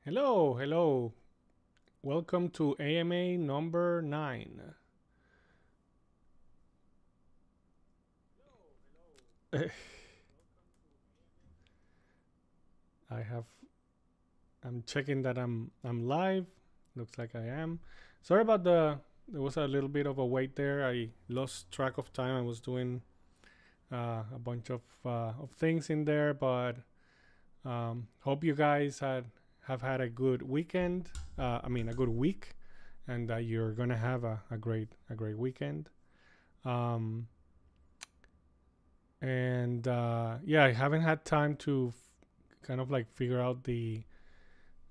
Hello, hello. Welcome to AMA number 9. I have I'm checking that I'm live. Looks like I am. Sorry about there was a little bit of a wait there. I lost track of time. I was doing a bunch of things in there, but hope you guys have had a good weekend. I mean a good week, and that you're gonna have a great weekend. Um, and yeah, I haven't had time to kind of like figure out the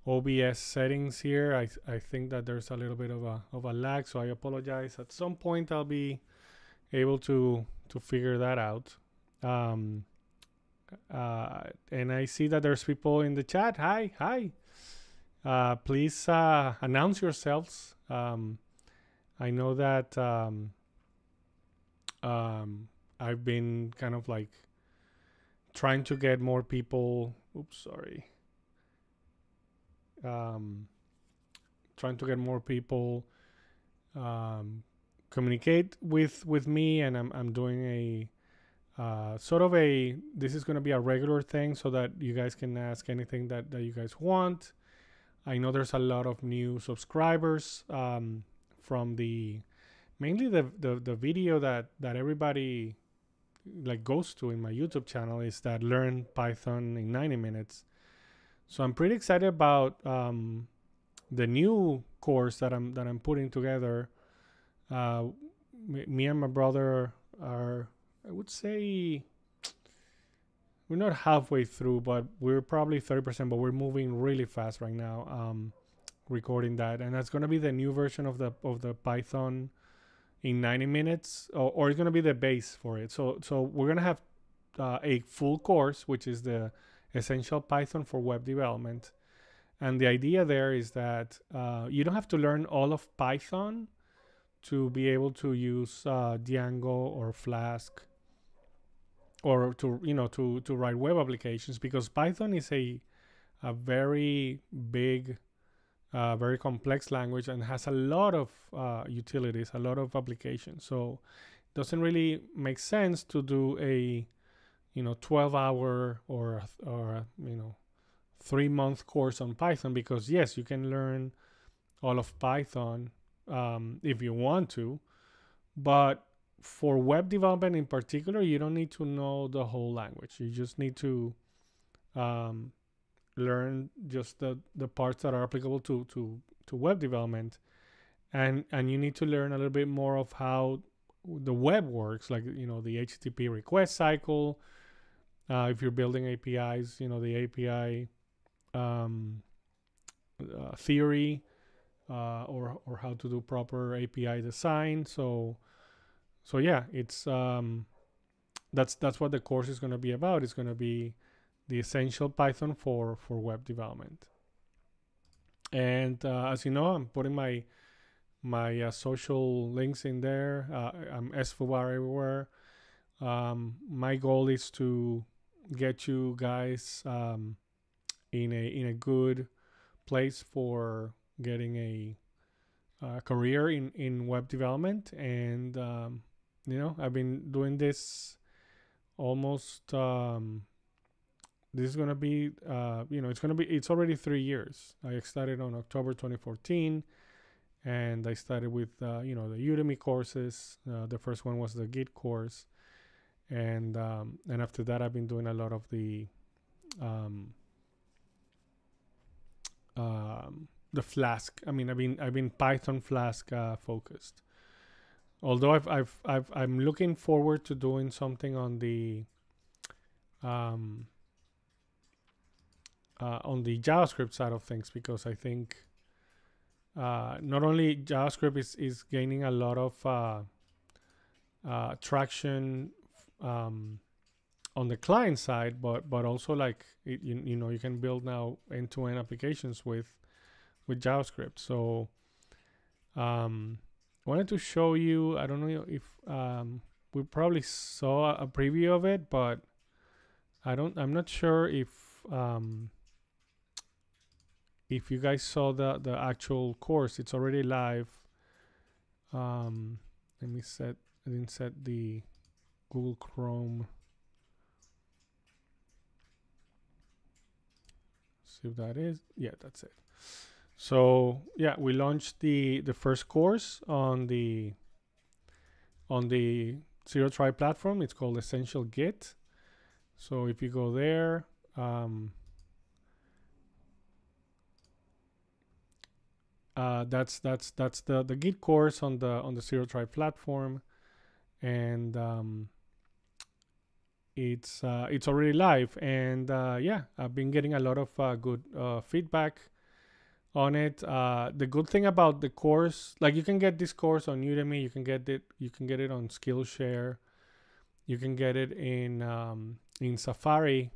OBS settings here. I think that there's a little bit of a lag, so I apologize. At some point, I'll be able to figure that out. Um, and I see that there's people in the chat. Hi, hi. Please announce yourselves. I know that I've been kind of like trying to get more people. Oops, sorry. Um, Trying to get more people um, communicate with me, and I'm doing a sort of a this is going to be a regular thing so that you guys can ask anything that you guys want. I know there's a lot of new subscribers from the mainly the video that everybody like goes to in my YouTube channel is that learn Python in 90 minutes. So I'm pretty excited about the new course that I'm putting together. Uh, me and my brother are, I would say, we're not halfway through, but we're probably 30%. But we're moving really fast right now, recording that, and that's gonna be the new version of the Python in 90 minutes, or it's gonna be the base for it. So we're gonna have a full course, which is the essential Python for web development. And the idea there is that you don't have to learn all of Python to be able to use Django or Flask, or to write web applications, because Python is a very big, very complex language and has a lot of utilities, a lot of applications. So it doesn't really make sense to do a 12-hour or 3-month course on Python, because yes, you can learn all of Python if you want to, but for web development in particular, you don't need to know the whole language. You just need to um, learn just the parts that are applicable to web development, and you need to learn a little bit more of how the web works, like the HTTP request cycle. If you're building APIs, the API um, theory, or how to do proper API design. So yeah, it's that's what the course is going to be about. It's going to be the essential Python for web development. And as you know, I'm putting my social links in there. I'm sfubar everywhere. My goal is to get you guys in a good place for getting a career in web development. And I've been doing this almost this is gonna be it's already 3 years. I started on October 2014, and I started with the Udemy courses. The first one was the Git course, and after that I've been doing a lot of um, the Flask. I mean, I've been Python Flask focused. Although I'm looking forward to doing something um, on the JavaScript side of things, because I think not only JavaScript is gaining a lot of traction um, on the client side, but also like you can build now end-to-end applications with JavaScript. So I wanted to show you. I don't know if we probably saw a preview of it, but I'm not sure if if you guys saw the actual course, it's already live. Let me set. I didn't set the Google Chrome. See if that is. Yeah, that's it. So yeah, we launched the first course on the Zero Tribe platform. It's called Essential Git. So if you go there, that's the Git course on the Zero Tribe platform, and it's already live. And yeah, I've been getting a lot of good feedback on it. The good thing about the course, like, you can get this course on Udemy, you can get it on Skillshare, you can get it in Safari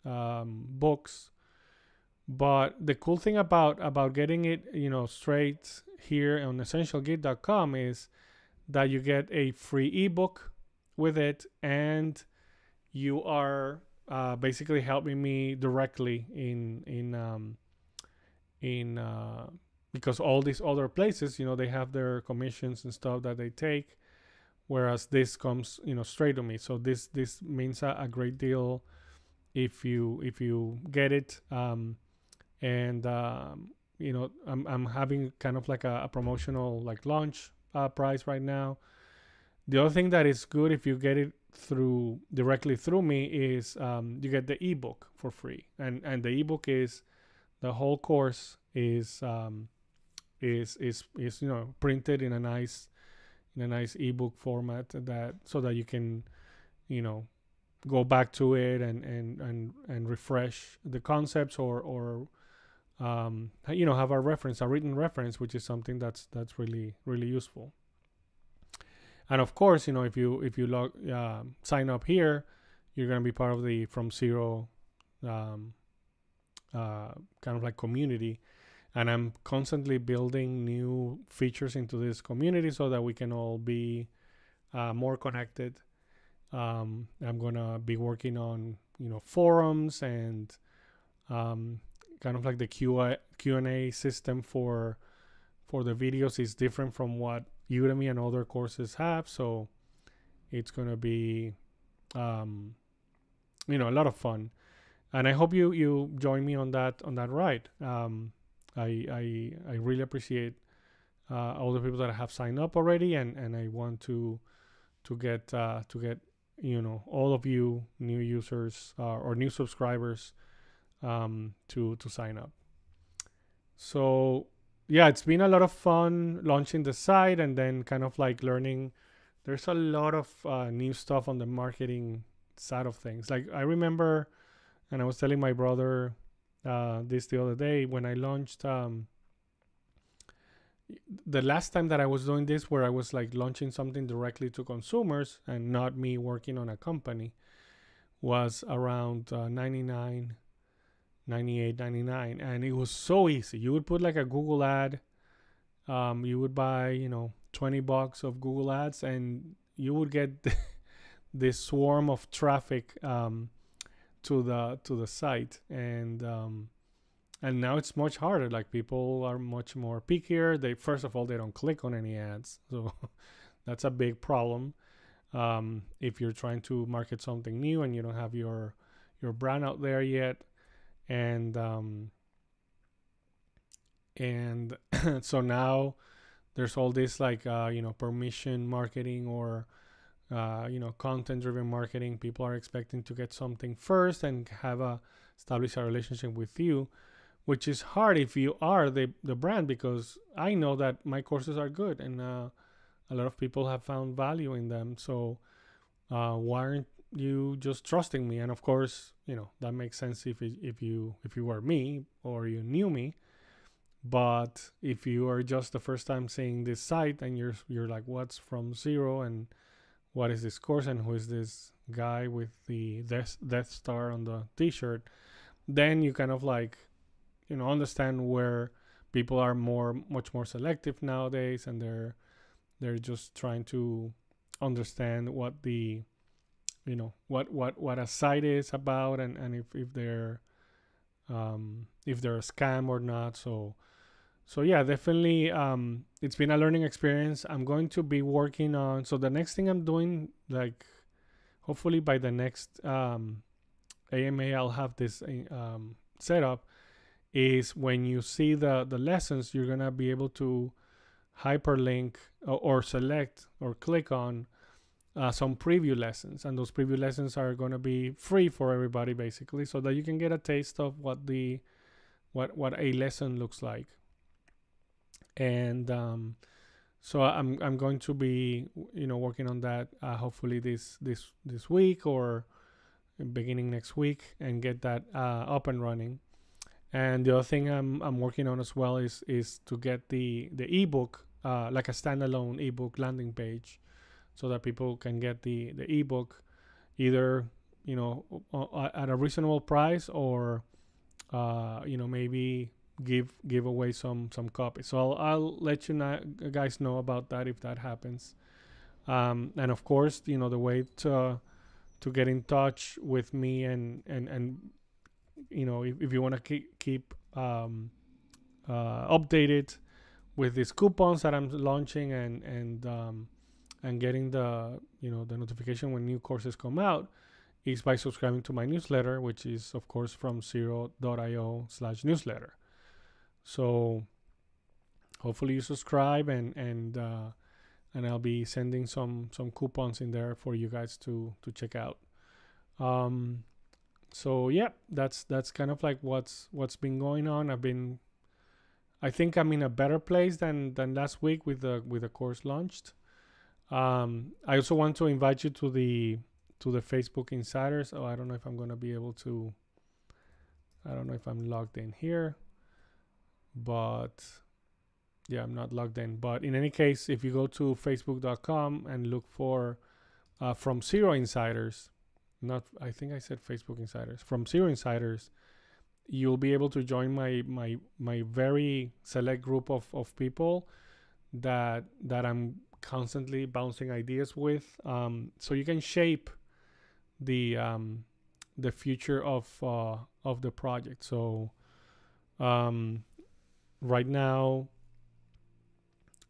books. But the cool thing about getting it, straight here on essentialgit.com is that you get a free ebook with it, and you are basically helping me directly in because all these other places, they have their commissions and stuff that they take, whereas this comes, straight to me. So this means a great deal if you get it. And I'm having kind of like a promotional, like, launch price right now. The other thing that is good if you get it directly through me is you get the ebook for free, and the ebook is, the whole course is printed in a nice ebook format, so that you can go back to it and refresh the concepts, or have a written reference, which is something that's really really useful. And of course, if you sign up here, you're going to be part of the From Zero kind of like community. And I'm constantly building new features into this community so that we can all be more connected. I'm gonna be working on forums, and kind of like the Q&A system for the videos is different from what Udemy and other courses have. So it's gonna be a lot of fun, and I hope you join me on that ride. I really appreciate all the people that have signed up already, and I want to get all of you new users or new subscribers to sign up. So yeah, it's been a lot of fun launching the site, and then kind of like learning. There's a lot of new stuff on the marketing side of things. Like, I remember, and I was telling my brother this the other day, when I launched the last time that I was doing this, where I was like launching something directly to consumers and not me working on a company, was around 99, 98, 99. And it was so easy. You would put like a Google ad. You would buy, $20 of Google ads, and you would get this swarm of traffic to the site. And now it's much harder. Like, people are much more pickier. They, first of all, they don't click on any ads, so that's a big problem. If you're trying to market something new and you don't have your brand out there yet, and so now there's all this, like, permission marketing, or content driven marketing. People are expecting to get something first and establish a relationship with you, which is hard if you are the brand, because I know that my courses are good, and a lot of people have found value in them. So why aren't you just trusting me? And of course, that makes sense if you were me, or you knew me. But if you are just the first time seeing this site, and you're like, what's From Zero, and what is this course, and who is this guy with the Death Star on the t-shirt, then you kind of like understand where people are much more selective nowadays, and they're just trying to understand what what a site is about, and if they're if they're a scam or not. So yeah, definitely, it's been a learning experience. I'm going to be working on, so the next thing I'm doing, like hopefully by the next AMA, I'll have this set up, is when you see the lessons, you're gonna be able to hyperlink or select or click on some preview lessons, and those preview lessons are gonna be free for everybody, basically, so that you can get a taste of what a lesson looks like. And so I'm going to be working on that, hopefully this week or beginning next week, and get that up and running. And the other thing I'm working on as well is to get the ebook, like a standalone ebook landing page, so that people can get the ebook either at a reasonable price, or maybe give away some copies. So I'll let you guys know about that if that happens. And of course, the way to get in touch with me, and if you want to keep updated with these coupons that I'm launching, and getting the the notification when new courses come out, is by subscribing to my newsletter, which is of course from Xero.io/newsletter. So hopefully you subscribe, and I'll be sending some coupons in there for you guys to check out. So yeah, that's kind of like what's been going on. I think I'm in a better place than last week with the course launched. I also want to invite you to the Facebook Insiders. Oh, I don't know if I'm gonna be able to. I don't know if I'm logged in here, but yeah, I'm not logged in. But in any case, if you go to facebook.com and look for From Xero Insiders, I think I said Facebook Insiders, From Xero Insiders, you'll be able to join my very select group of people that I'm constantly bouncing ideas with, so you can shape the future of the project. So right now,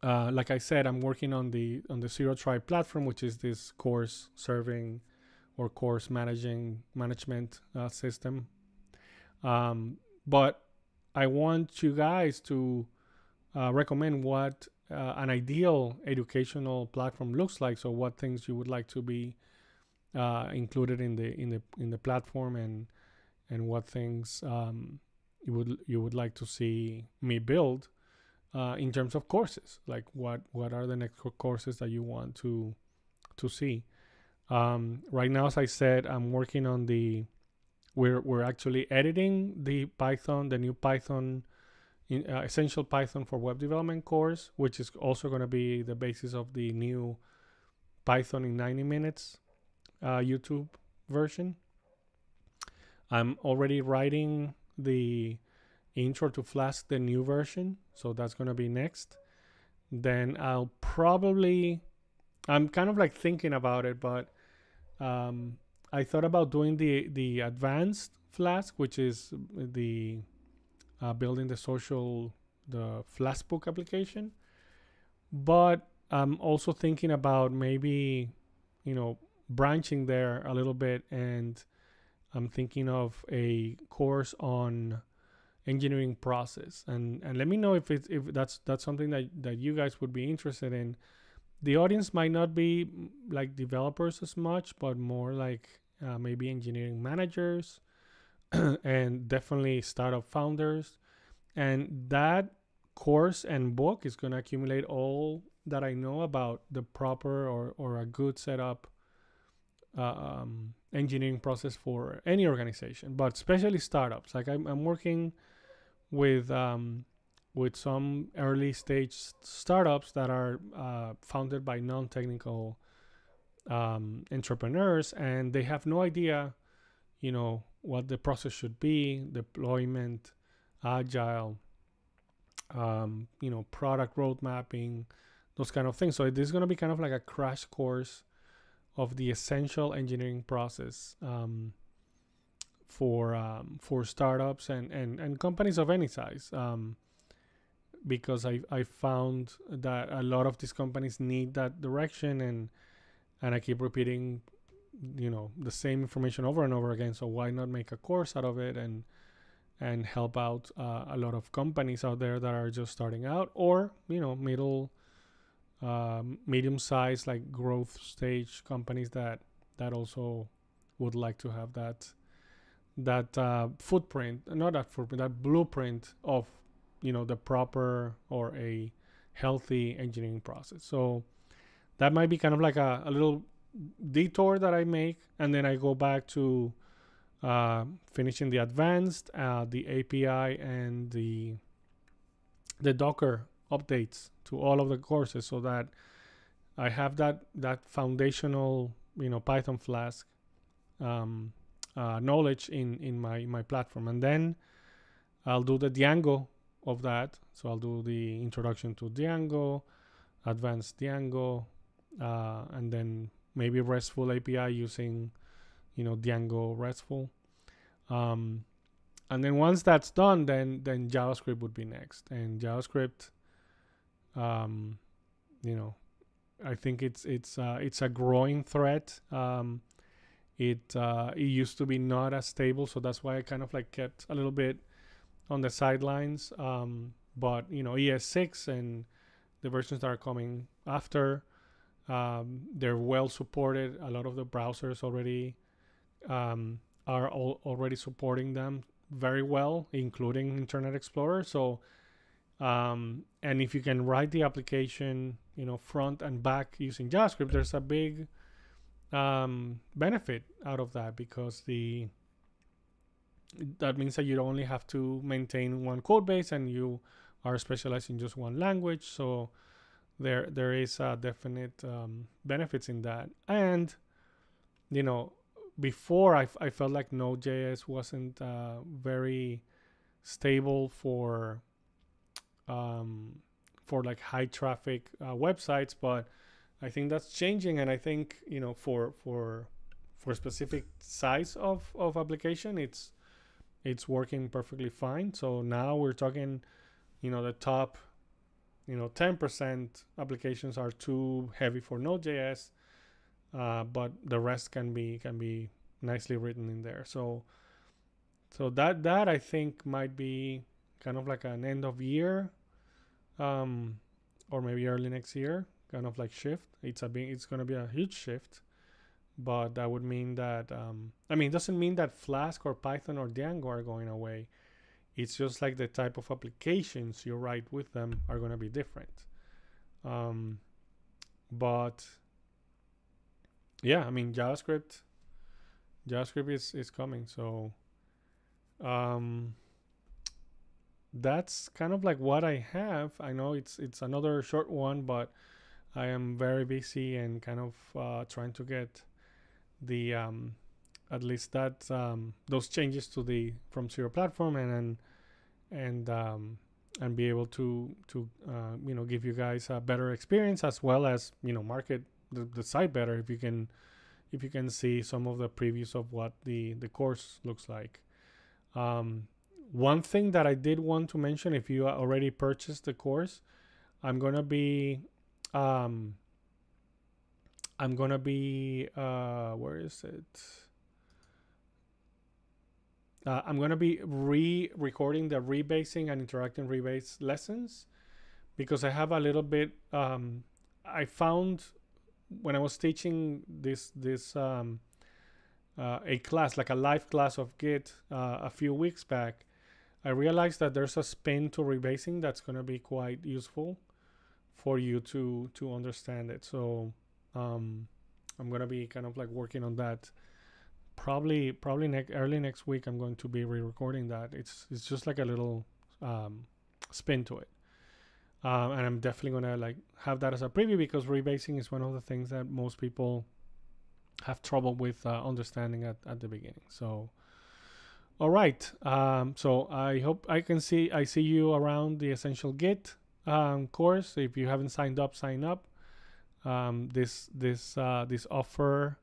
like I said, I'm working on the Xero Tribe platform, which is this course serving or course management system. But I want you guys to recommend what an ideal educational platform looks like. So what things you would like to be included in the platform, and what things you would like to see me build in terms of courses. Like what are the next courses that you want to see. Right now, as I said, I'm working on we're actually editing the new Python, Essential Python for Web Development course, which is also going to be the basis of the new Python in 90 minutes YouTube version. I'm already writing the intro to Flask, the new version, so that's going to be next. Then I'm kind of like thinking about it, but I thought about doing the advanced Flask, which is the building the Flaskbook application. But I'm also thinking about maybe branching there a little bit, and I'm thinking of a course on engineering process, and let me know if that's something that you guys would be interested in. The audience might not be like developers as much, but more like maybe engineering managers and definitely startup founders. And that course and book is going to accumulate all that I know about the proper or a good setup engineering process for any organization, but especially startups. Like I'm working with some early stage startups that are founded by non-technical entrepreneurs, and they have no idea, what the process should be, deployment, agile, product road mapping, those kind of things. So this is going to be kind of like a crash course of the essential engineering process for startups and companies of any size, because I found that a lot of these companies need that direction, and I keep repeating, the same information over and over again. So why not make a course out of it and help out a lot of companies out there that are just starting out, or medium-sized, like growth stage companies that also would like to have that footprint, not that footprint, that blueprint of the proper or a healthy engineering process. So that might be kind of like a little detour that I make, and then I go back to finishing the advanced, the API, and the Docker updates to all of the courses, so that I have that foundational Python Flask knowledge in my platform. And then I'll do the Django of that. So I'll do the introduction to Django, advanced Django, and then maybe RESTful API using Django RESTful. And then once that's done, then JavaScript would be next. And JavaScript, I think it's a growing threat. It used to be not as stable, so that's why I kind of like kept a little bit on the sidelines. But ES6 and the versions that are coming after, they're well supported. A lot of the browsers already are already supporting them very well, including Internet Explorer. So and if you can write the application front and back using JavaScript, there's a big benefit out of that, because that means that you only have to maintain one code base and you are specialized in just one language. So there is definite benefits in that. And before I felt like Node.js wasn't very stable for like high traffic websites, but I think that's changing. And I think for specific size of application, it's working perfectly fine. So now we're talking the top 10% applications are too heavy for Node.js, but the rest can be nicely written in there. So that I think might be kind of like an end of year, or maybe early next year, kind of like shift. It's going to be a huge shift, but that would mean that it doesn't mean that Flask or Python or Django are going away. It's just like the type of applications you write with them are going to be different. But yeah, JavaScript is coming. So that's kind of like what I have. I know it's another short one, but I am very busy and kind of trying to get the at least that those changes to the from zero platform, and be able to give you guys a better experience, as well as market the site better, if you can see some of the previews of what the course looks like. One thing that I did want to mention, if you already purchased the course, I'm gonna be where is it? I'm gonna be re-recording the rebasing and interacting rebase lessons, because I have a little bit. I found when I was teaching this a class, like a live class of Git, a few weeks back, I realized that there's a spin to rebasing that's going to be quite useful for you to understand it. So I'm going to be kind of like working on that. Probably early next week, I'm going to be re-recording that. It's just like a little spin to it. And I'm definitely going to like have that as a preview, because rebasing is one of the things that most people have trouble with understanding at the beginning. So all right, so I hope I see you around the Essential Git course. If you haven't signed up, sign up. This offer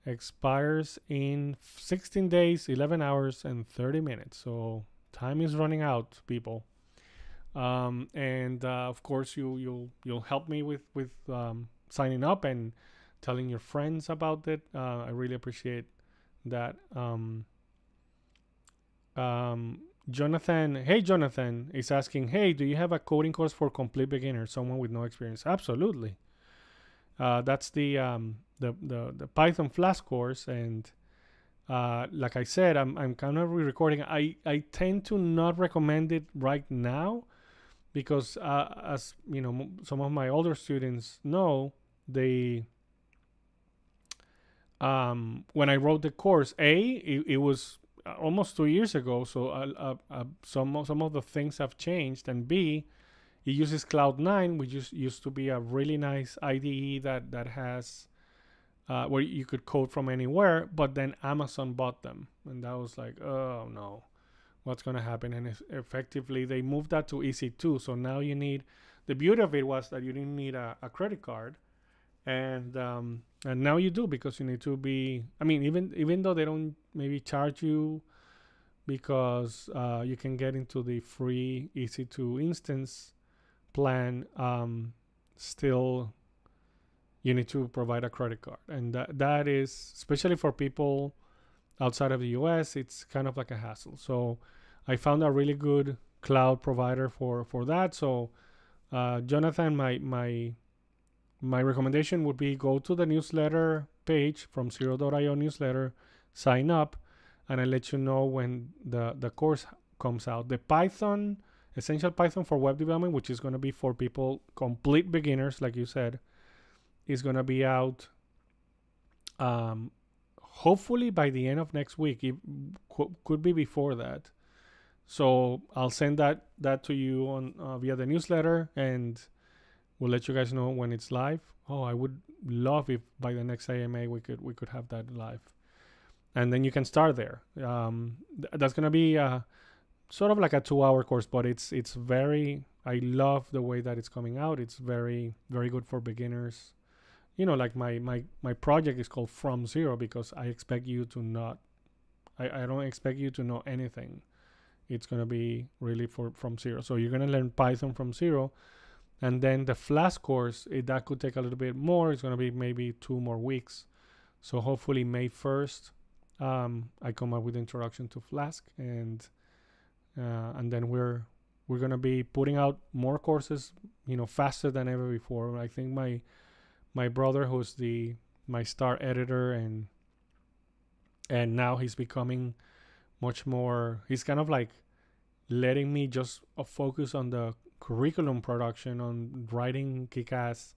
expires in 16 days, 11 hours, and 30 minutes. So time is running out, people. And of course, you'll help me with signing up and telling your friends about it. I really appreciate that. Jonathan, hey Jonathan, is asking, hey, do you have a coding course for complete beginners, someone with no experience? Absolutely. That's the Python Flask course, and like I said, I'm kind of re-recording. I tend to not recommend it right now because, as you know, some of my older students know, they when I wrote the course, it was almost 2 years ago, so some of the things have changed, and B, it uses Cloud9, which used to be a really nice IDE that has where you could code from anywhere, but then Amazon bought them, and that was like, oh no, what's gonna happen? And effectively, they moved that to EC2, so now you need. The beauty of it was that you didn't need a credit card, and now you do, because you need to be. I mean, even though they don't maybe charge you, because you can get into the free EC2 instance plan, still you need to provide a credit card, and that is, especially for people outside of the US, it's kind of like a hassle. So I found a really good cloud provider for that. So Jonathan, my recommendation would be go to the newsletter page from Zero.io newsletter, sign up, and I let you know when the course comes out. The Python, Essential Python for Web Development, which is going to be for people, complete beginners, like you said, is going to be out hopefully by the end of next week. It could be before that. So I'll send that to you on via the newsletter, and we'll let you guys know when it's live. Oh, I would love if by the next AMA we could have that live, and then you can start there. That's gonna be sort of like a 2-hour course, but it's very. I love the way that it's coming out. It's very, very good for beginners. You know, like my project is called From Zero, because I expect you to not. I don't expect you to know anything. It's gonna be really from zero. So you're gonna learn Python from zero. And then the Flask course, that could take a little bit more. It's going to be maybe 2 more weeks. So hopefully May 1st, I come up with introduction to Flask, and then we're going to be putting out more courses, faster than ever before. I think my brother, who's my star editor, and now he's becoming much more. He's kind of like letting me just focus on the curriculum production, on writing kick-ass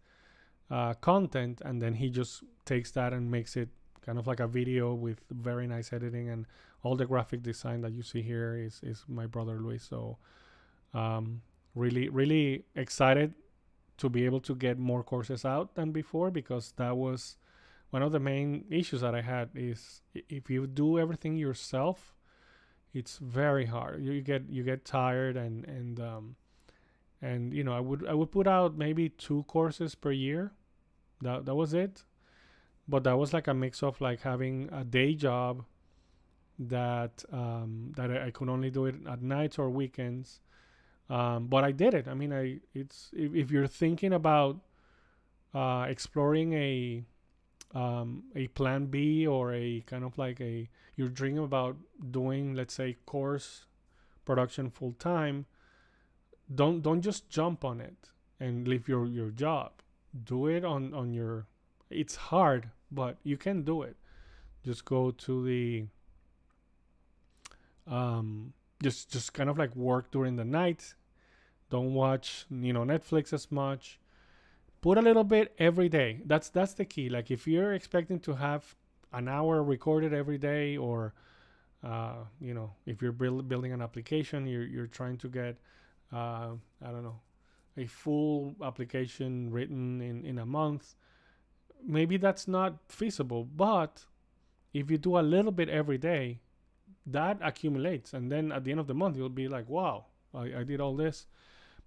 content, and then he just takes that and makes it kind of like a video with very nice editing, and all the graphic design that you see here is my brother Luis. So really, really excited to be able to get more courses out than before, because that was one of the main issues that I had. Is if you do everything yourself, it's very hard. You get tired, and I would put out maybe 2 courses per year. That was it. But that was like a mix of like having a day job that I could only do it at nights or weekends. But I did it. I mean, if you're thinking about exploring a plan B, or a kind of like you're dreaming about doing, let's say, course production full time, don't just jump on it and leave your job. Do it on your. It's hard, but you can do it. Just go to the just kind of like work during the night. Don't watch Netflix as much. Put a little bit every day. That's the key. Like if you're expecting to have an hour recorded every day, or if you're building an application, you're trying to get I don't know, a full application written in a month. Maybe that's not feasible, but if you do a little bit every day, that accumulates, and then at the end of the month you'll be like, wow, I did all this.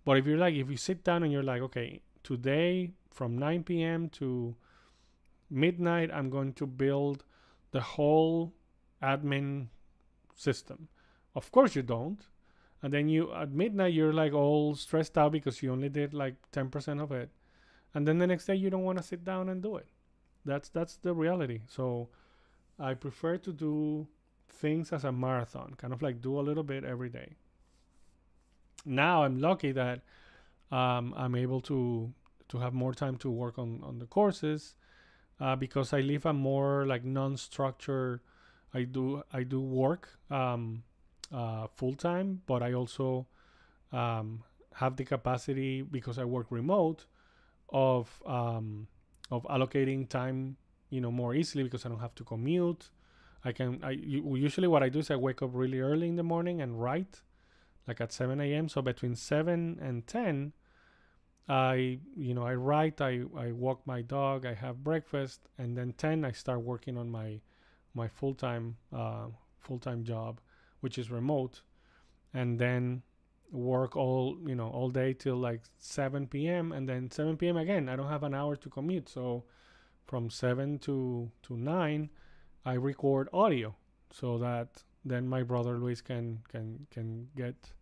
But if you sit down and you're like, okay, today from 9 p.m. to midnight I'm going to build the whole admin system. Of course you don't. And then you at midnight you're like all stressed out because you only did like 10% of it. And then the next day you don't want to sit down and do it. That's the reality. So I prefer to do things as a marathon, kind of like do a little bit every day. Now I'm lucky that I'm able to have more time to work on the courses because I live a more like non-structured. I do work full time, but I also have the capacity because I work remote of allocating time, more easily because I don't have to commute. Usually what I do is I wake up really early in the morning and write, like at 7 a.m. So between 7 and 10, I write, I walk my dog, I have breakfast, and then 10 I start working on my full-time job, which is remote, and then work all day till like 7 p.m. and then 7 p.m. again. I don't have an hour to commute, so from 7 to 9 I record audio so that then my brother Luis can get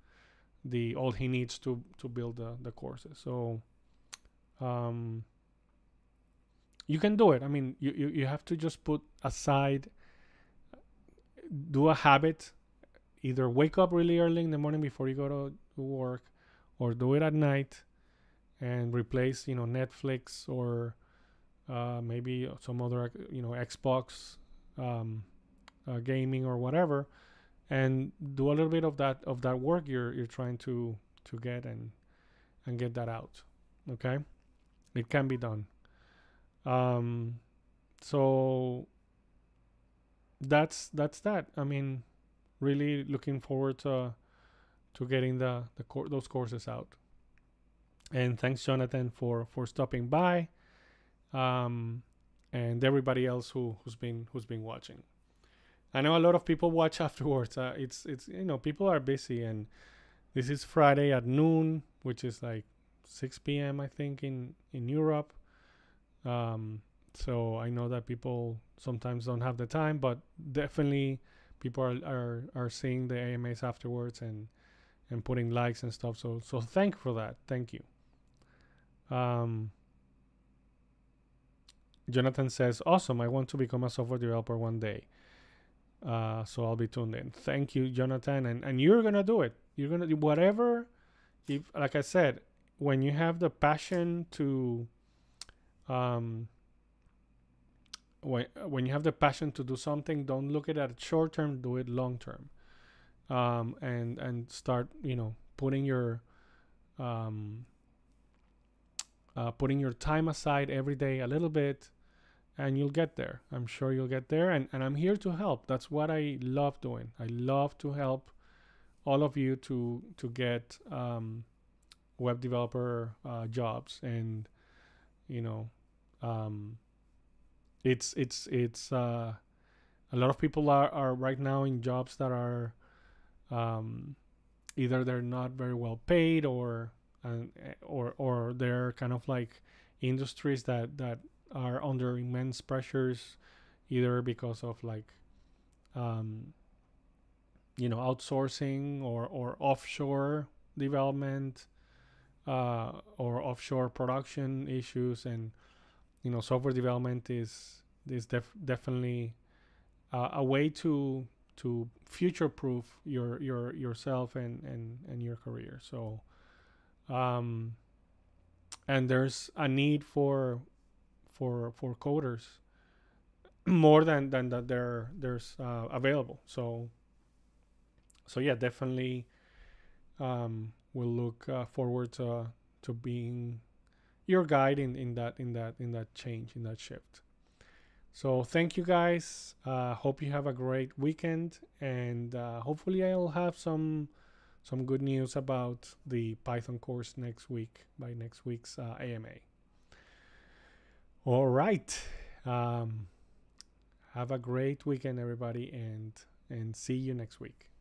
the all he needs to build the courses. So you can do it. I mean, you have to just put aside, do a habit, either wake up really early in the morning before you go to work, or do it at night and replace Netflix or maybe some other Xbox gaming or whatever, and do a little bit of that work you're trying to get and get that out. Okay, it can be done. So that's that. I mean, really looking forward to getting those courses out. And thanks, Jonathan, for stopping by, and everybody else who's been watching. I know a lot of people watch afterwards. It's people are busy, and this is Friday at noon, which is like 6 p.m. I think in Europe. So I know that people sometimes don't have the time, but definitely people are seeing the AMAs afterwards and putting likes and stuff. So thank you for that. Thank you. Jonathan says, awesome. I want to become a software developer one day. So I'll be tuned in. Thank you, Jonathan. And you're going to do it. You're going to do whatever. If, like I said, when you have the passion to, when you have the passion to do something, don't look at it short term, do it long term. And start, putting your time aside every day a little bit, and you'll get there. I'm sure you'll get there, and I'm here to help. That's what I love doing. I love to help all of you to get web developer jobs, and it's a lot of people are right now in jobs that are either they're not very well paid, or they're kind of like industries that are under immense pressures, either because of like outsourcing or offshore development, or offshore production issues. And software development is definitely a way to future proof yourself and your career. So and there's a need for coders more than that there's available. So yeah, definitely we'll look forward to being your guide in that change, in that shift. So thank you guys. Hope you have a great weekend, and hopefully I'll have some good news about the Python course next week, by next week's AMA. All right. Have a great weekend, everybody, and see you next week.